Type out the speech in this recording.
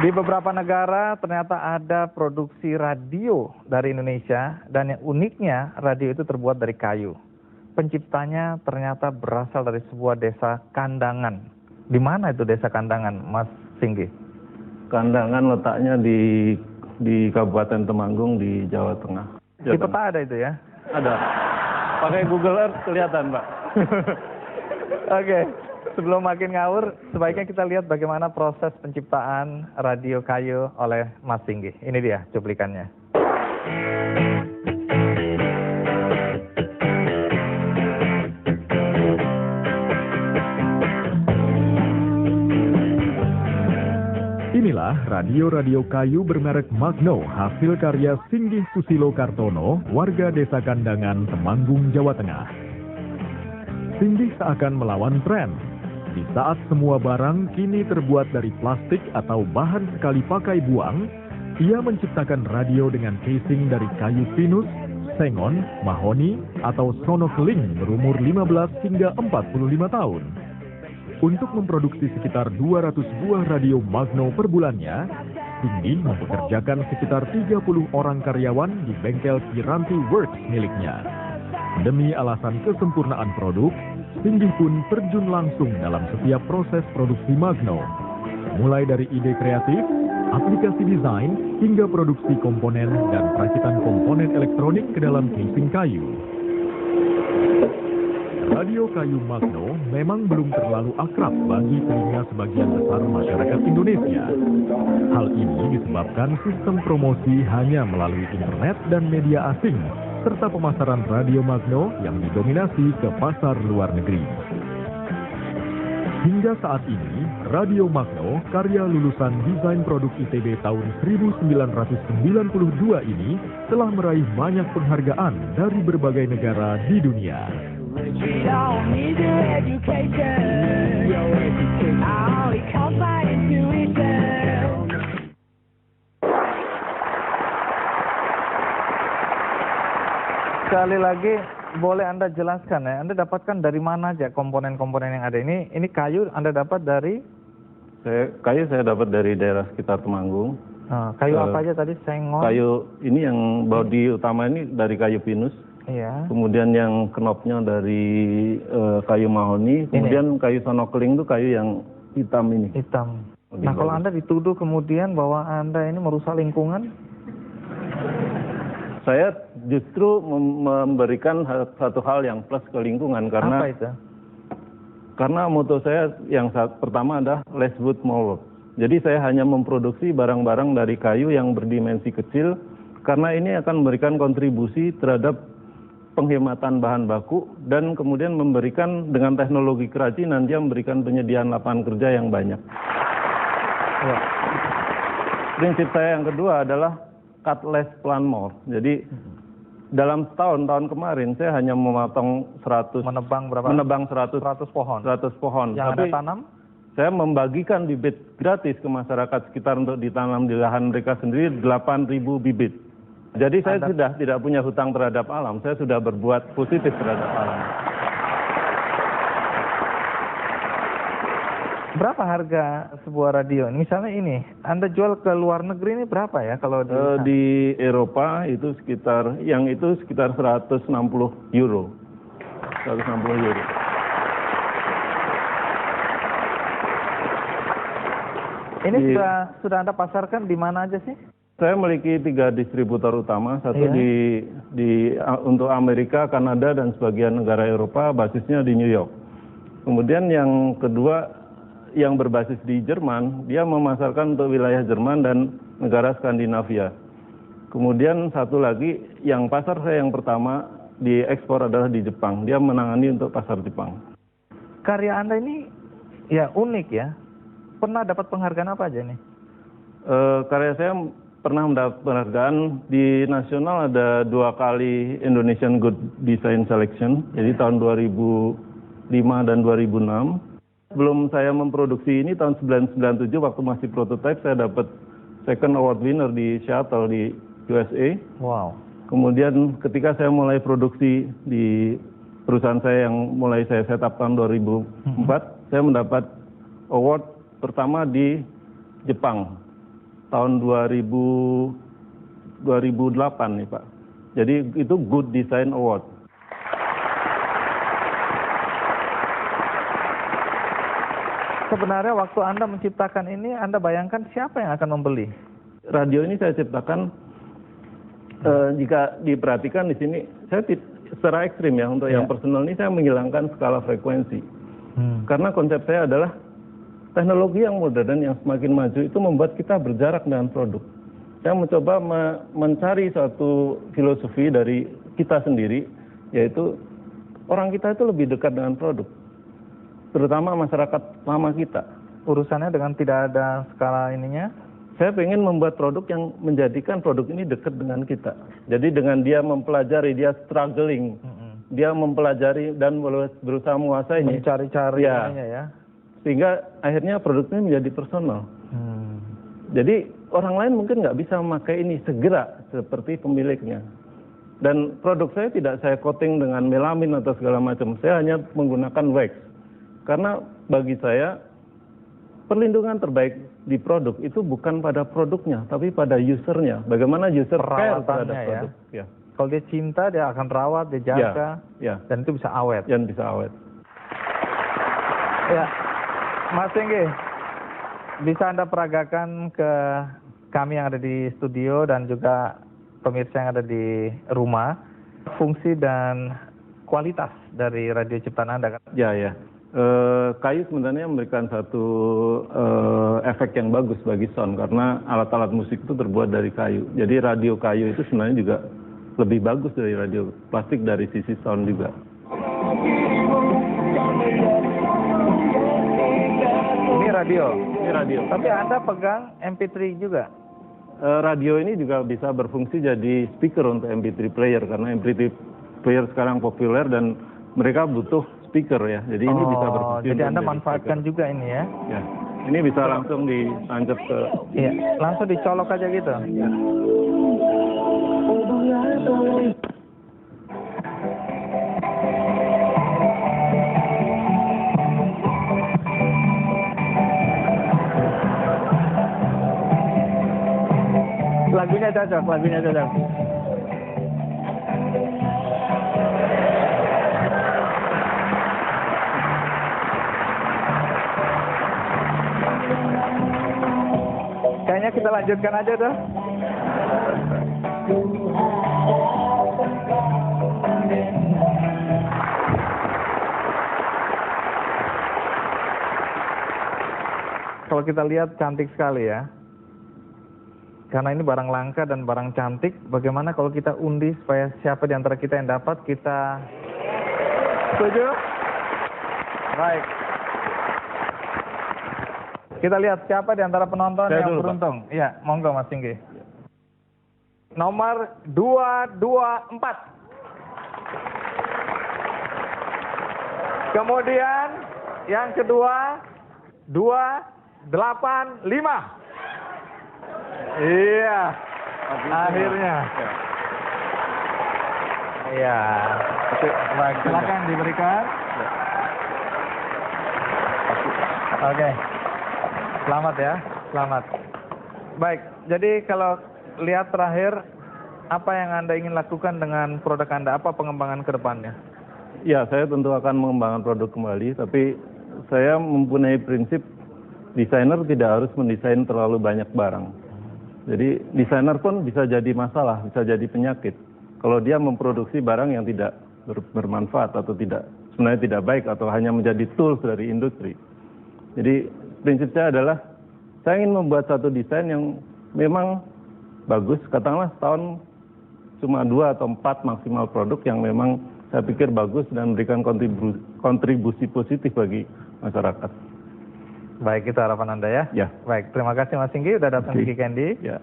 Di beberapa negara ternyata ada produksi radio dari Indonesia dan yang uniknya radio itu terbuat dari kayu. Penciptanya ternyata berasal dari sebuah desa Kandangan. Di mana itu desa Kandangan, Mas Singgi? Kandangan letaknya di Kabupaten Temanggung di Jawa Tengah. Di peta ada itu ya? Ada. Pakai Google Earth kelihatan, Pak. Oke. Sebelum makin ngawur, sebaiknya kita lihat bagaimana proses penciptaan radio kayu oleh Mas Singgi. Ini dia cuplikannya. Inilah radio-radio kayu bermerek Magno hasil karya Singgi Susilo Kartono, warga desa Kandangan, Temanggung, Jawa Tengah. Singgi seakan melawan tren. Di saat semua barang kini terbuat dari plastik atau bahan sekali pakai buang, ia menciptakan radio dengan casing dari kayu pinus, sengon, mahoni, atau sonokeling berumur 15 hingga 45 tahun. Untuk memproduksi sekitar 200 buah radio Magno per bulannya, Singgi mempekerjakan sekitar 30 orang karyawan di bengkel Piranti Works miliknya. Demi alasan kesempurnaan produk, Singgi pun terjun langsung dalam setiap proses produksi Magno. Mulai dari ide kreatif, aplikasi desain, hingga produksi komponen dan perakitan komponen elektronik ke dalam casing kayu. Radio kayu Magno memang belum terlalu akrab bagi telinga sebagian besar masyarakat Indonesia. Hal ini disebabkan sistem promosi hanya melalui internet dan media asing, serta pemasaran radio Magno yang didominasi ke pasar luar negeri. Hingga saat ini, radio Magno, karya lulusan desain produk ITB tahun 1992 ini, telah meraih banyak penghargaan dari berbagai negara di dunia. Sekali lagi, boleh Anda jelaskan ya, Anda dapatkan dari mana aja komponen-komponen yang ada ini? Ini kayu Anda dapat dari? Kayu saya dapat dari daerah sekitar Temanggung. Kayu apa aja tadi? Sengon? Kayu ini yang bodi utama ini dari kayu pinus. Iya. Kemudian yang knopnya dari kayu mahoni. Kemudian kayu sonokeling itu kayu yang hitam ini. Hitam. Nah, kalau Anda dituduh kemudian bahwa Anda ini merusak lingkungan? Saya justru memberikan satu hal yang plus ke lingkungan karena apa itu? Karena moto saya yang pertama adalah less wood more work. Jadi saya hanya memproduksi barang-barang dari kayu yang berdimensi kecil karena ini akan memberikan kontribusi terhadap penghematan bahan baku dan kemudian memberikan dengan teknologi kerajinan dia memberikan penyediaan lapangan kerja yang banyak. Ya. Prinsip saya yang kedua adalah cut less, plant more. Jadi dalam tahun kemarin saya hanya memotong 100 menebang berapa? Menebang 100 pohon. 100 pohon. Yang Tapi Anda tanam? Saya membagikan bibit gratis ke masyarakat sekitar untuk ditanam di lahan mereka sendiri 8.000 bibit. Jadi saya sudah tidak punya hutang terhadap alam, saya sudah berbuat positif terhadap alam. Berapa harga sebuah radio? Misalnya ini, Anda jual ke luar negeri ini berapa ya kalau di Eropa itu sekitar 160 euro. 160 euro. Ini sudah Anda pasarkan di mana aja sih? Saya memiliki 3 distributor utama, satu untuk Amerika, Kanada, dan sebagian negara Eropa, basisnya di New York. Kemudian yang kedua, yang berbasis di Jerman, dia memasarkan untuk wilayah Jerman dan negara Skandinavia. Kemudian satu lagi, yang pasar saya yang pertama diekspor adalah di Jepang. Dia menangani untuk pasar Jepang. Karya Anda ini ya unik ya. Pernah dapat penghargaan apa aja nih? Karya saya pernah mendapat penghargaan di nasional ada 2 kali Indonesian Good Design Selection. Jadi tahun 2005 dan 2006. Sebelum saya memproduksi ini tahun 1997 waktu masih prototype saya dapat second award winner di Seattle di USA. Wow. Kemudian ketika saya mulai produksi di perusahaan saya yang mulai saya setup tahun 2004, saya mendapat award pertama di Jepang. tahun 2008 nih Pak. Jadi itu Good Design Award. Sebenarnya waktu Anda menciptakan ini, Anda bayangkan siapa yang akan membeli? Radio ini saya ciptakan, jika diperhatikan di sini, saya secara ekstrim ya, untuk yang personal ini saya menghilangkan skala frekuensi. Karena konsep saya adalah teknologi yang modern yang semakin maju itu membuat kita berjarak dengan produk. Saya mencoba mencari suatu filosofi dari kita sendiri, yaitu orang kita itu lebih dekat dengan produk. Terutama masyarakat lama kita. Urusannya dengan tidak ada skala ininya? Saya ingin membuat produk yang menjadikan produk ini dekat dengan kita. Jadi dengan dia mempelajari, dia struggling, dia mempelajari dan berusaha menguasainya. Mencari-cari ininya ya. Sehingga akhirnya produknya menjadi personal. Jadi orang lain mungkin nggak bisa memakai ini segera seperti pemiliknya. Dan produk saya tidak saya coating dengan melamin atau segala macam. Saya hanya menggunakan wax. Karena bagi saya perlindungan terbaik di produk itu bukan pada produknya, tapi pada usernya. Bagaimana user care terhadap produk. Ya. Kalau dia cinta, dia akan rawat, dia jaga, dan itu bisa awet. Dan bisa awet. Ya, Mas Singgi, bisa Anda peragakan ke kami yang ada di studio dan juga pemirsa yang ada di rumah, fungsi dan kualitas dari radio ciptaan Anda? Ya. Kayu sebenarnya memberikan satu efek yang bagus bagi sound karena alat-alat musik itu terbuat dari kayu. Jadi radio kayu itu sebenarnya juga lebih bagus dari radio plastik dari sisi sound juga. Ini radio? Ini radio. Tapi Anda pegang MP3 juga? Radio ini juga bisa berfungsi jadi speaker untuk MP3 player karena MP3 player sekarang populer dan mereka butuh speaker ya, jadi ini bisa berfungsi. Jadi Anda manfaatkan speaker juga ini ya? Ya, ini bisa langsung ditancap ke. Iya, langsung dicolok aja gitu. Ya. Lagunya cocok. Kayaknya kita lanjutkan aja tuh. Kalau kita lihat cantik sekali ya. Karena ini barang langka dan barang cantik, bagaimana kalau kita undi supaya siapa di antara kita yang dapat, kita setuju? Baik. Kita lihat siapa di antara penonton yang beruntung. Iya, monggo Mas Singgi. Nomor 224. Kemudian yang kedua 285. Iya. Akhirnya. Iya. Baik, silakan diberikan. Oke. Selamat ya, selamat. Baik, jadi kalau lihat terakhir, apa yang Anda ingin lakukan dengan produk Anda? Apa pengembangan ke depannya? Ya, saya tentu akan mengembangkan produk kembali, tapi saya mempunyai prinsip desainer tidak harus mendesain terlalu banyak barang. Jadi desainer pun bisa jadi masalah, bisa jadi penyakit. Kalau dia memproduksi barang yang tidak bermanfaat atau sebenarnya tidak baik atau hanya menjadi tools dari industri. Jadi prinsip saya adalah saya ingin membuat satu desain yang memang bagus, katakanlah setahun cuma 2 atau 4 maksimal produk yang memang saya pikir bagus dan memberikan kontribusi positif bagi masyarakat. Baik, itu harapan Anda ya? Ya. Baik, terima kasih Mas Singgi sudah datang di Candy. Ya.